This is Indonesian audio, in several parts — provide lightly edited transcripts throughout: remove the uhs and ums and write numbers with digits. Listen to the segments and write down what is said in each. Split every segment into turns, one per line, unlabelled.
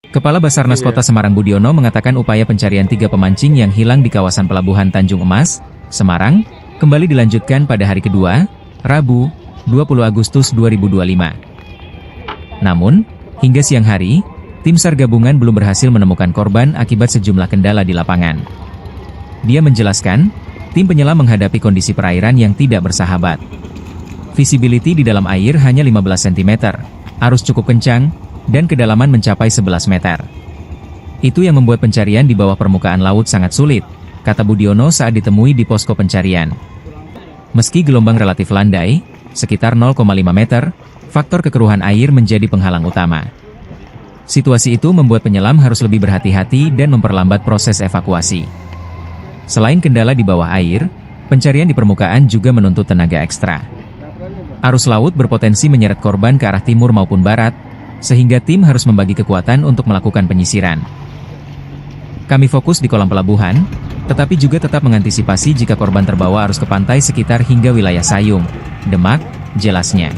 Kepala Basarnas Kota Semarang Budiono mengatakan upaya pencarian 3 pemancing yang hilang di kawasan pelabuhan Tanjung Emas, Semarang, kembali dilanjutkan pada hari kedua, Rabu, 20 Agustus 2025. Namun, hingga siang hari, tim SAR gabungan belum berhasil menemukan korban akibat sejumlah kendala di lapangan. Dia menjelaskan, tim penyelam menghadapi kondisi perairan yang tidak bersahabat. Visibility di dalam air hanya 15 cm, arus cukup kencang, dan kedalaman mencapai 11 meter. Itu yang membuat pencarian di bawah permukaan laut sangat sulit, kata Budiono saat ditemui di posko pencarian. Meski gelombang relatif landai, sekitar 0,5 meter, faktor kekeruhan air menjadi penghalang utama. Situasi itu membuat penyelam harus lebih berhati-hati dan memperlambat proses evakuasi. Selain kendala di bawah air, pencarian di permukaan juga menuntut tenaga ekstra. Arus laut berpotensi menyeret korban ke arah timur maupun barat, sehingga tim harus membagi kekuatan untuk melakukan penyisiran. Kami fokus di kolam pelabuhan, tetapi juga tetap mengantisipasi jika korban terbawa arus ke pantai sekitar hingga wilayah Sayung, Demak, jelasnya.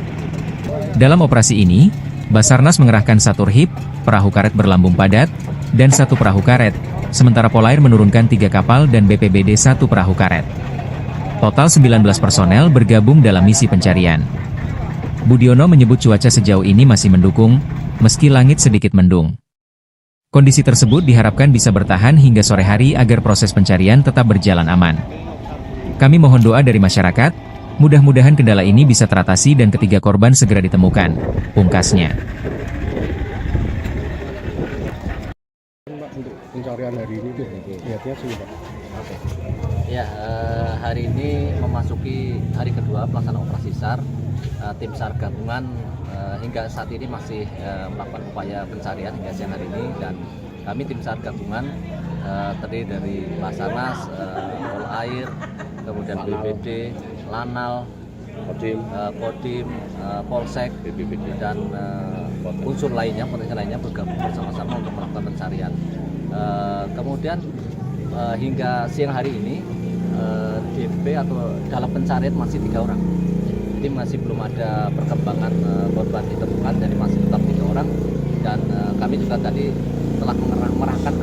Dalam operasi ini, Basarnas mengerahkan 1 RHIB, perahu karet berlambung padat, dan 1 perahu karet, sementara Polair menurunkan 3 kapal dan BPBD 1 perahu karet. Total 19 personel bergabung dalam misi pencarian. Budiono menyebut cuaca sejauh ini masih mendukung, meski langit sedikit mendung. Kondisi tersebut diharapkan bisa bertahan hingga sore hari agar proses pencarian tetap berjalan aman. Kami mohon doa dari masyarakat, mudah-mudahan kendala ini bisa teratasi dan ketiga korban segera ditemukan, pungkasnya.
Untuk pencarian hari ini tuh, lihatnya sih Pak.
Oke. Ya, hari ini memasuki hari kedua pelaksanaan operasi SAR. Tim SAR gabungan hingga saat ini masih melakukan upaya pencarian hingga siang hari ini, dan kami tim SAR gabungan terdiri dari Basarnas, Polair, kemudian BPBD, Lanal, Kodim, Polsek, BPBD, dan unsur lainnya, potensi lainnya bergabung bersama-sama untuk melakukan pencarian. Kemudian hingga siang hari ini DP atau dalam pencarian masih 3 orang. Jadi masih belum ada perkembangan korban ditemukan, jadi masih tetap 3 orang. Dan kami juga tadi telah mengerahkan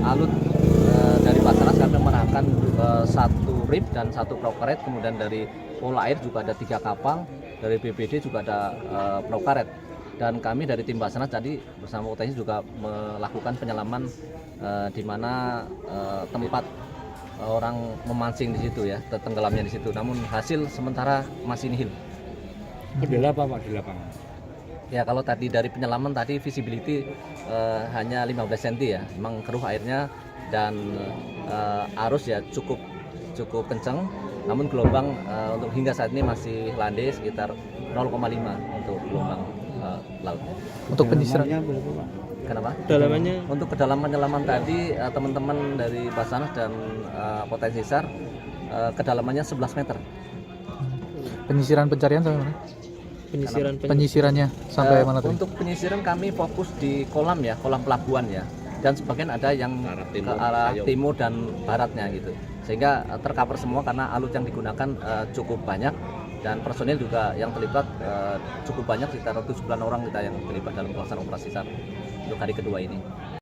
alut dari Basarnas. Kami mengerahkan 1 RHIB dan 1 perahu karet. Kemudian dari Polair juga ada 3 kapal, dari BPD juga ada perahu karet. Dan kami dari tim Basarnas tadi bersama potensi juga melakukan penyelaman di mana tempat orang memancing di situ ya, tenggelamnya di situ. Namun hasil sementara masih nihil.
Kendala apa Pak di lapangan?
Ya, kalau tadi dari penyelaman tadi visibility hanya 15 cm ya. Memang keruh airnya dan arus ya cukup kencang. Namun gelombang untuk hingga saat ini masih landai sekitar 0,5 untuk gelombang lautnya.
Untuk penyisirannya
berapa Pak?
Kenapa?
kedalamannya
Untuk kedalaman penyelaman tadi teman-teman dari Basarnas dan potensi SAR kedalamannya 11 meter.
penyisiran pencarian sampai mana? Penyisirannya sampai mana tadi?
Untuk penyisiran kami fokus di kolam ya, kolam pelabuhan ya. Dan sebagian ada yang ke arah timur dan baratnya gitu. Sehingga tercover semua karena alut yang digunakan cukup banyak, dan personil juga yang terlibat cukup banyak, sekitar 70 orang kita yang terlibat dalam pelaksanaan operasi SAR untuk hari kedua ini.